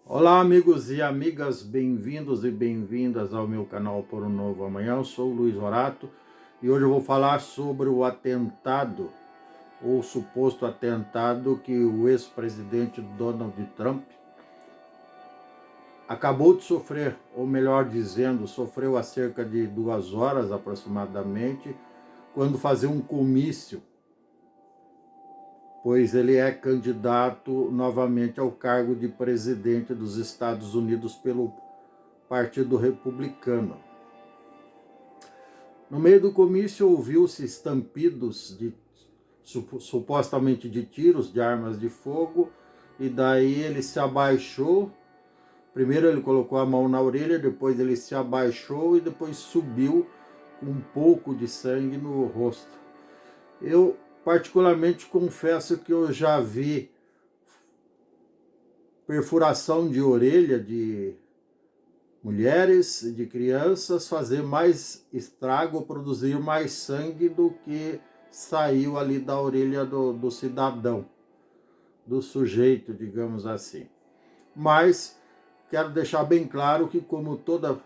Olá, amigos e amigas, bem-vindos e bem-vindas ao meu canal Por um Novo Amanhã. Eu sou o Luiz Horato e hoje eu vou falar sobre o atentado, ou suposto atentado, que o ex-presidente Donald Trump acabou de sofrer, ou melhor dizendo, sofreu há cerca de 2 horas aproximadamente, quando fazia um comício, pois ele é candidato novamente ao cargo de presidente dos Estados Unidos pelo Partido Republicano. No meio do comício ouviu-se estampidos supostamente de tiros, de armas de fogo, e daí ele se abaixou. Primeiro ele colocou a mão na orelha, depois ele se abaixou e depois subiu com um pouco de sangue no rosto. Eu particularmente confesso que eu já vi perfuração de orelha de mulheres e de crianças fazer mais estrago, produzir mais sangue do que saiu ali da orelha do cidadão, do sujeito, digamos assim. Mas quero deixar bem claro que, como toda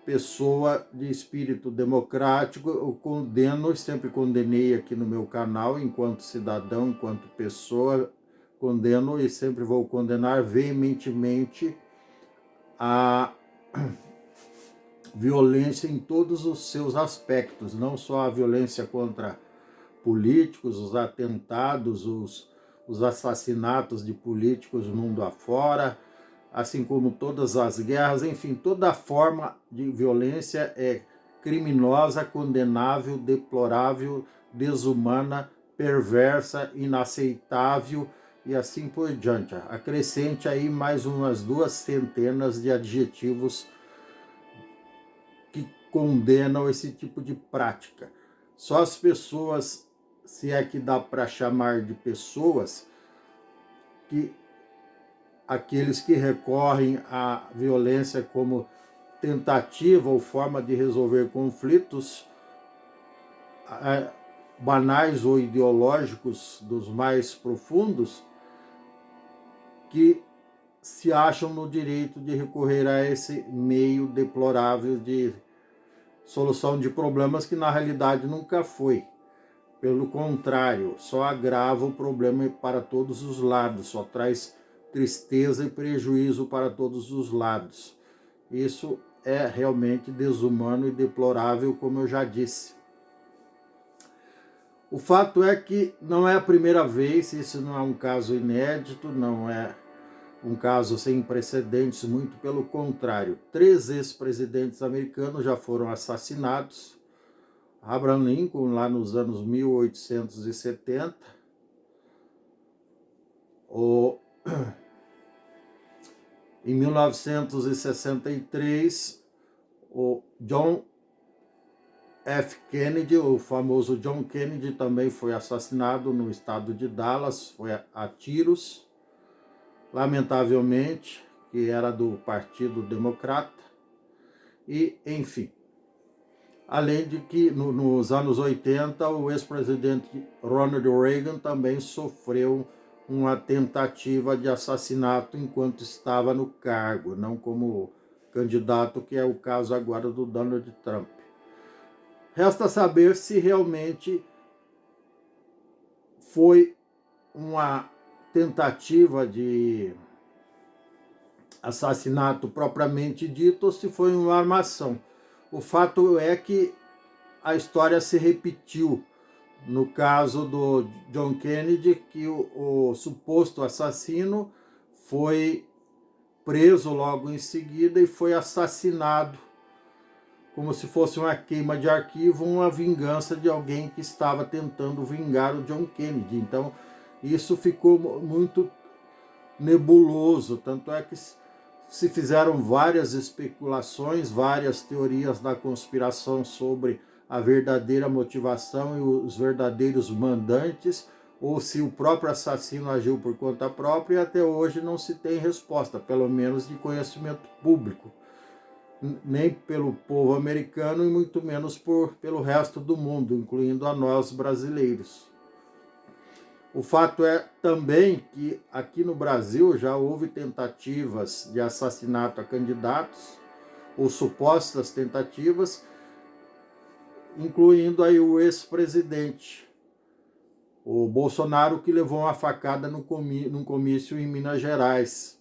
pessoa de espírito democrático, eu condeno e sempre condenei aqui no meu canal, enquanto cidadão, enquanto pessoa, condeno e sempre vou condenar veementemente a violência em todos os seus aspectos, não só a violência contra políticos, os atentados, os assassinatos de políticos mundo afora, assim como todas as guerras, enfim, toda forma de violência é criminosa, condenável, deplorável, desumana, perversa, inaceitável e assim por diante. Acrescente aí mais umas 2 centenas de adjetivos que condenam esse tipo de prática. Só as pessoas, se é que dá para chamar de pessoas, que aqueles que recorrem à violência como tentativa ou forma de resolver conflitos banais ou ideológicos dos mais profundos, que se acham no direito de recorrer a esse meio deplorável de solução de problemas que na realidade nunca foi. Pelo contrário, só agrava o problema para todos os lados, só traz tristeza e prejuízo para todos os lados. Isso é realmente desumano e deplorável, como eu já disse. O fato é que não é a primeira vez, isso não é um caso inédito, não é um caso sem precedentes, muito pelo contrário. 3 ex-presidentes americanos já foram assassinados. Abraham Lincoln, lá nos anos 1870, em 1963, o John F. Kennedy, o famoso John Kennedy, também foi assassinado no estado de Dallas, foi a tiros, lamentavelmente, que era do Partido Democrata, e enfim. Além de que, nos anos 80, o ex-presidente Ronald Reagan também sofreu uma tentativa de assassinato enquanto estava no cargo, não como candidato, que é o caso agora do Donald Trump. Resta saber se realmente foi uma tentativa de assassinato propriamente dito ou se foi uma armação. O fato é que a história se repetiu no caso do John Kennedy, que o suposto assassino foi preso logo em seguida e foi assassinado, como se fosse uma queima de arquivo, uma vingança de alguém que estava tentando vingar o John Kennedy. Então, isso ficou muito nebuloso, tanto é que se fizeram várias especulações, várias teorias da conspiração sobre a verdadeira motivação e os verdadeiros mandantes, ou se o próprio assassino agiu por conta própria, e até hoje não se tem resposta, pelo menos de conhecimento público, nem pelo povo americano e muito menos pelo resto do mundo, incluindo a nós brasileiros. O fato é também que aqui no Brasil já houve tentativas de assassinato a candidatos, ou supostas tentativas, incluindo aí o ex-presidente, o Bolsonaro, que levou uma facada num comício em Minas Gerais.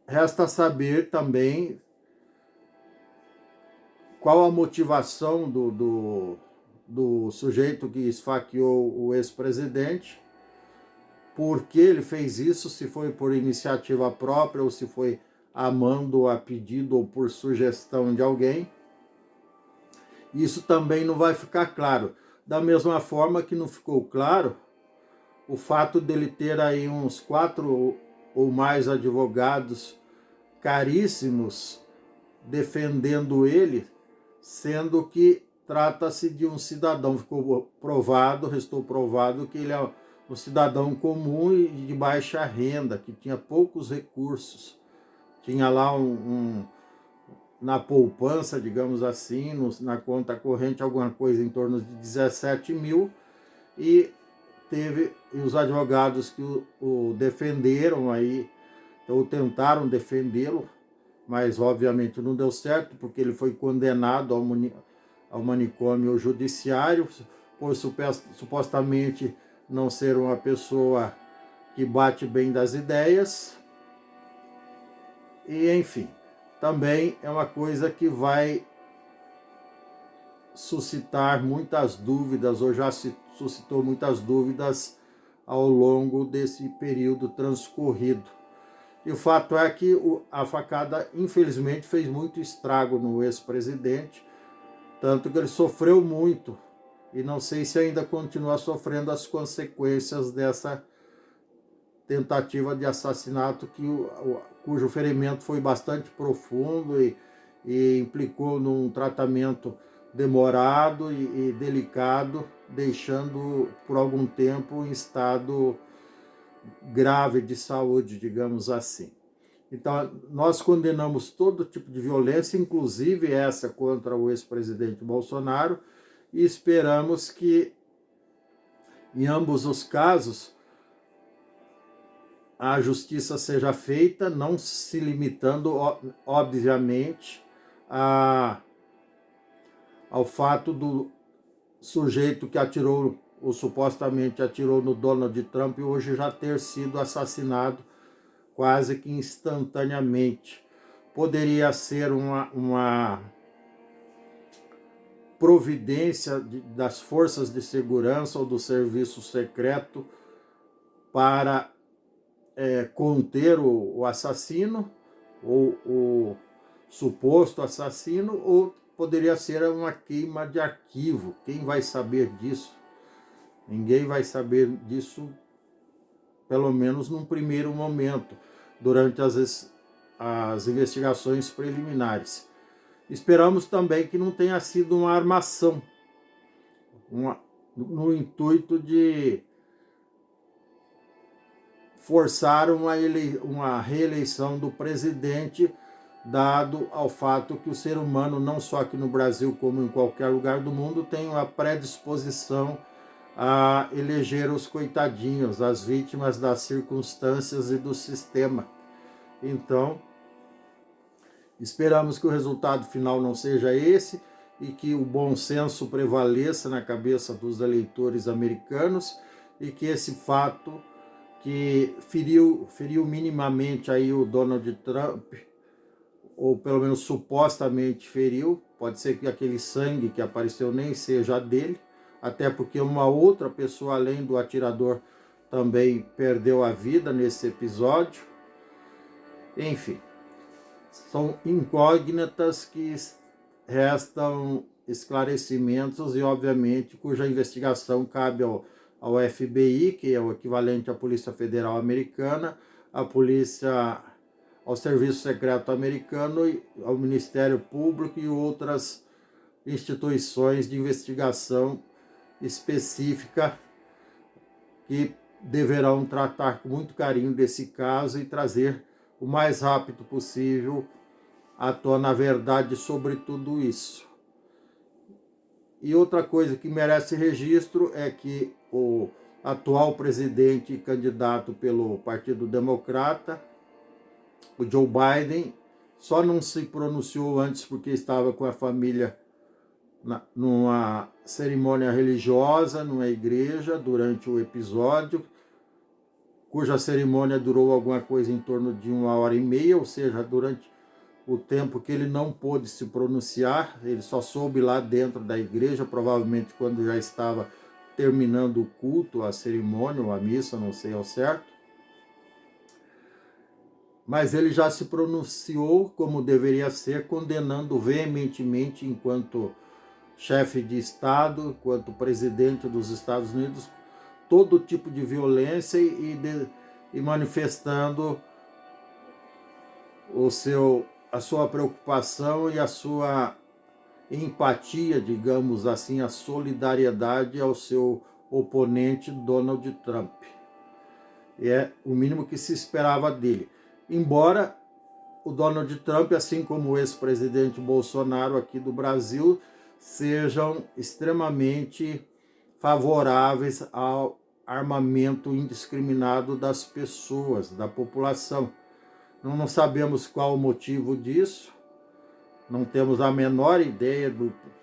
Resta saber também qual a motivação do sujeito que esfaqueou o ex-presidente, por que ele fez isso, se foi por iniciativa própria ou se foi a mando, a pedido ou por sugestão de alguém. Isso também não vai ficar claro. Da mesma forma que não ficou claro o fato dele ter aí uns 4 ou mais advogados caríssimos defendendo ele, sendo que trata-se de um cidadão. Restou provado que ele é um cidadão comum e de baixa renda, que tinha poucos recursos. Tinha lá na poupança, digamos assim, na conta corrente, alguma coisa em torno de 17 mil, e os advogados que o defenderam aí, ou tentaram defendê-lo, mas obviamente não deu certo, porque ele foi condenado ao manicômio judiciário, por supostamente não ser uma pessoa que bate bem das ideias. E enfim, também é uma coisa que vai suscitar muitas dúvidas, ou já suscitou muitas dúvidas ao longo desse período transcorrido. E o fato é que a facada, infelizmente, fez muito estrago no ex-presidente, tanto que ele sofreu muito, e não sei se ainda continua sofrendo as consequências dessa tentativa de assassinato, cujo ferimento foi bastante profundo e implicou num tratamento demorado e delicado, deixando por algum tempo em estado grave de saúde, digamos assim. Então, nós condenamos todo tipo de violência, inclusive essa contra o ex-presidente Bolsonaro, e esperamos que, em ambos os casos, a justiça seja feita, não se limitando, obviamente, ao fato do sujeito que atirou, ou supostamente atirou no Donald Trump, hoje já ter sido assassinado quase que instantaneamente. Poderia ser uma providência das forças de segurança ou do serviço secreto para conter o assassino, ou o suposto assassino, ou poderia ser uma queima de arquivo. Quem vai saber disso? Ninguém vai saber disso, pelo menos num primeiro momento, durante as investigações preliminares. Esperamos também que não tenha sido uma armação, no intuito de forçar uma reeleição do presidente, dado ao fato que o ser humano, não só aqui no Brasil, como em qualquer lugar do mundo, tem uma predisposição a eleger os coitadinhos, as vítimas das circunstâncias e do sistema. Então, esperamos que o resultado final não seja esse e que o bom senso prevaleça na cabeça dos eleitores americanos, e que esse fato que feriu minimamente aí o Donald Trump, ou pelo menos supostamente feriu, pode ser que aquele sangue que apareceu nem seja dele, até porque uma outra pessoa além do atirador também perdeu a vida nesse episódio. Enfim, são incógnitas que restam esclarecimentos e, obviamente, cuja investigação cabe ao FBI, que é o equivalente à Polícia Federal Americana, ao Serviço Secreto Americano, ao Ministério Público e outras instituições de investigação específica que deverão tratar com muito carinho desse caso e trazer o mais rápido possível à tona a verdade sobre tudo isso. E outra coisa que merece registro é que o atual presidente e candidato pelo Partido Democrata, o Joe Biden, só não se pronunciou antes porque estava com a família numa cerimônia religiosa, numa igreja, durante o episódio, cuja cerimônia durou alguma coisa em torno de 1h30, ou seja, durante o tempo que ele não pôde se pronunciar, ele só soube lá dentro da igreja, provavelmente quando já estava terminando o culto, a cerimônia ou a missa, não sei ao certo. Mas ele já se pronunciou como deveria ser, condenando veementemente, enquanto chefe de Estado, enquanto presidente dos Estados Unidos, todo tipo de violência e manifestando a sua preocupação e a sua empatia, digamos assim, a solidariedade ao seu oponente Donald Trump. É o mínimo que se esperava dele. Embora o Donald Trump, assim como o ex-presidente Bolsonaro aqui do Brasil, sejam extremamente favoráveis ao armamento indiscriminado das pessoas, da população. Não sabemos qual o motivo disso, não temos a menor ideia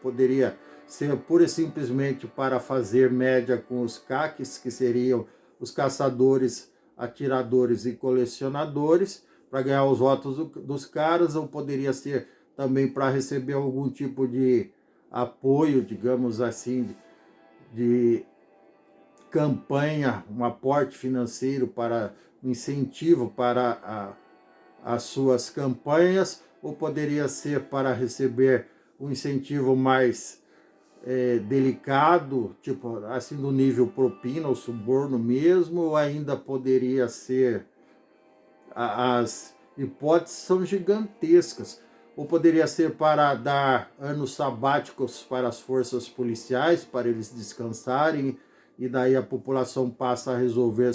poderia ser pura e simplesmente para fazer média com os CACs, que seriam os caçadores, atiradores e colecionadores, para ganhar os votos dos caras, ou poderia ser também para receber algum tipo de apoio, digamos assim, de campanha, um aporte financeiro para incentivo para as suas campanhas, ou poderia ser para receber um incentivo mais delicado, tipo assim do nível propina ou suborno mesmo, ou ainda poderia ser, as hipóteses são gigantescas, ou poderia ser para dar anos sabáticos para as forças policiais, para eles descansarem, e daí a população passa a resolver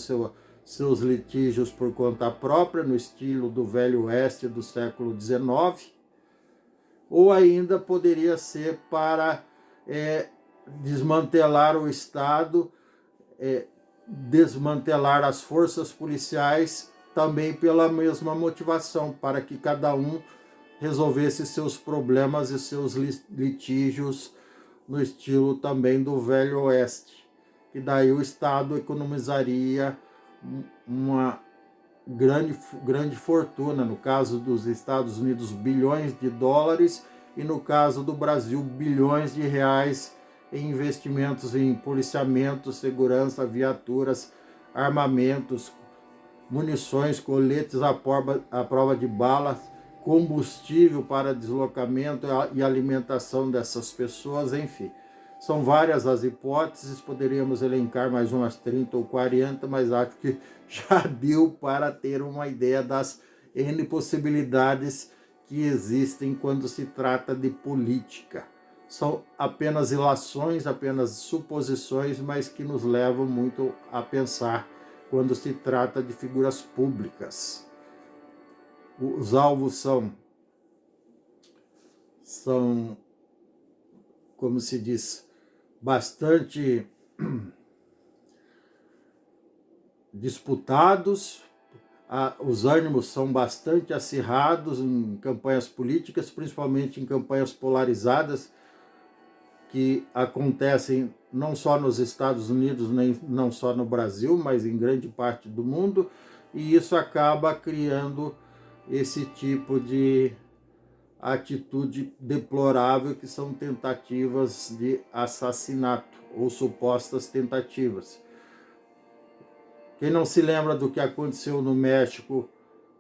seus litígios por conta própria, no estilo do Velho Oeste do século XIX, ou ainda poderia ser para desmantelar o Estado, desmantelar as forças policiais, também pela mesma motivação, para que cada um resolvesse seus problemas e seus litígios no estilo também do Velho Oeste. E daí o Estado economizaria uma grande fortuna, no caso dos Estados Unidos, bilhões de dólares, e no caso do Brasil, bilhões de reais em investimentos em policiamento, segurança, viaturas, armamentos, munições, coletes à prova de balas, combustível para deslocamento e alimentação dessas pessoas, enfim. São várias as hipóteses, poderíamos elencar mais umas 30 ou 40, mas acho que já deu para ter uma ideia das N possibilidades que existem quando se trata de política. São apenas ilações, apenas suposições, mas que nos levam muito a pensar quando se trata de figuras públicas. Os alvos são, como se diz, bastante disputados, os ânimos são bastante acirrados em campanhas políticas, principalmente em campanhas polarizadas, que acontecem não só nos Estados Unidos, nem não só no Brasil, mas em grande parte do mundo, e isso acaba criando esse tipo de atitude deplorável, que são tentativas de assassinato ou supostas tentativas. Quem não se lembra do que aconteceu no México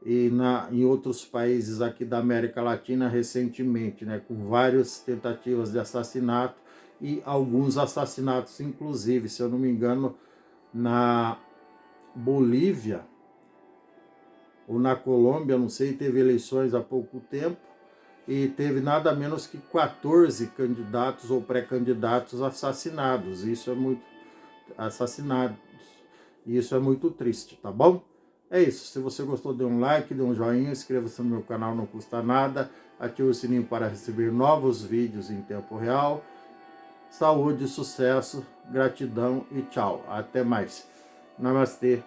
e em outros países aqui da América Latina recentemente, né, com várias tentativas de assassinato e alguns assassinatos, inclusive, se eu não me engano, na Bolívia ou na Colômbia, não sei, teve eleições há pouco tempo, e teve nada menos que 14 candidatos ou pré-candidatos assassinados. Isso é muito triste, tá bom? É isso. Se você gostou, dê um like, dê um joinha, inscreva-se no meu canal, não custa nada. Ative o sininho para receber novos vídeos em tempo real. Saúde, sucesso, gratidão e tchau. Até mais. Namastê.